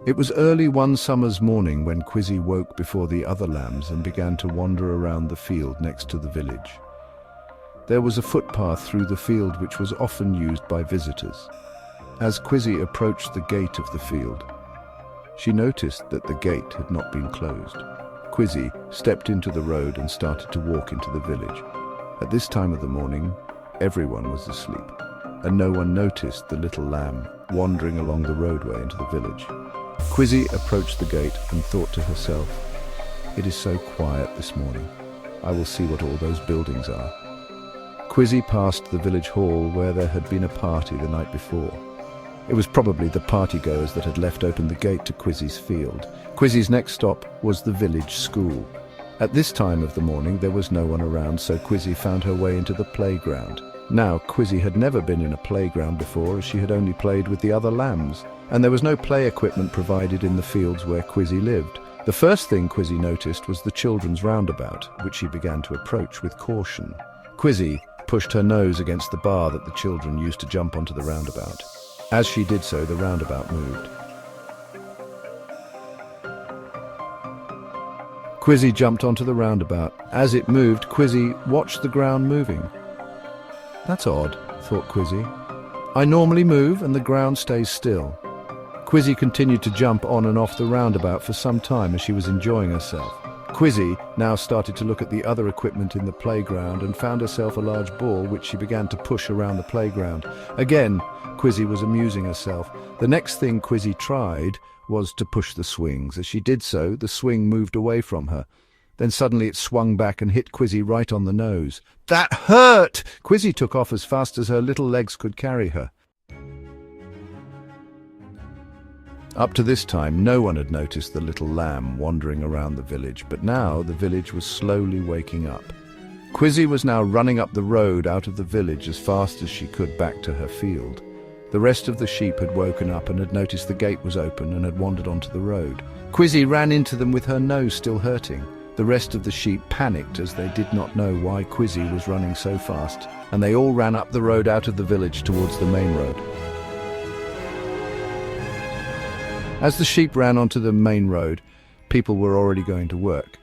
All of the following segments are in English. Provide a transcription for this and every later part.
It was early one summer's morning when Quizzy woke before the other lambs and began to wander around the field next to the village. There was a footpath through the field which was often used by visitors. As Quizzy approached the gate of the field, she noticed that the gate had not been closed. Quizzy stepped into the road and started to walk into the village. At this time of the morning, everyone was asleep, and no one noticed the little lamb wandering along the roadway into the village. Quizzy approached the gate and thought to herself, "It is so quiet this morning. I will see what all those buildings are." Quizzy passed the village hall where there had been a party the night before. It was probably the partygoers that had left open the gate to Quizzy's field. Quizzy's next stop was the village school. At this time of the morning there was no one around, so Quizzy found her way into the playground. Now, Quizzy had never been in a playground before, as she had only played with the other lambs, and there was no play equipment provided in the fields where Quizzy lived. The first thing Quizzy noticed was the children's roundabout, which she began to approach with caution. Quizzy pushed her nose against the bar that the children used to jump onto the roundabout. As she did so, the roundabout moved. Quizzy jumped onto the roundabout. As it moved, Quizzy watched the ground moving. "That's odd," thought Quizzy. "I normally move and the ground stays still." Quizzy continued to jump on and off the roundabout for some time as she was enjoying herself. Quizzy now started to look at the other equipment in the playground and found herself a large ball which she began to push around the playground. Again, Quizzy was amusing herself. The next thing Quizzy tried was to push the swings. As she did so, the swing moved away from her. Then suddenly it swung back and hit Quizzy right on the nose. "That hurt!" Quizzy took off as fast as her little legs could carry her. Up to this time, no one had noticed the little lamb wandering around the village, but now the village was slowly waking up. Quizzy was now running up the road out of the village as fast as she could back to her field. The rest of the sheep had woken up and had noticed the gate was open and had wandered onto the road. Quizzy ran into them with her nose still hurting. The rest of the sheep panicked as they did not know why Quizzy was running so fast, and they all ran up the road out of the village towards the main road. As the sheep ran onto the main road, people were already going to work,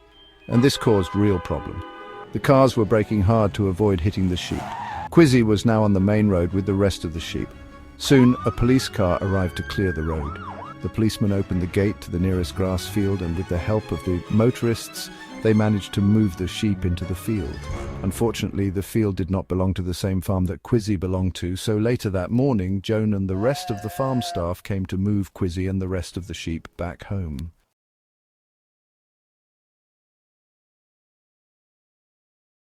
and this caused real problem. The cars were braking hard to avoid hitting the sheep. Quizzy was now on the main road with the rest of the sheep. Soon, a police car arrived to clear the road. The policeman opened the gate to the nearest grass field, and with the help of the motorists, they managed to move the sheep into the field. Unfortunately, the field did not belong to the same farm that Quizzy belonged to, so later that morning, Joan and the rest of the farm staff came to move Quizzy and the rest of the sheep back home.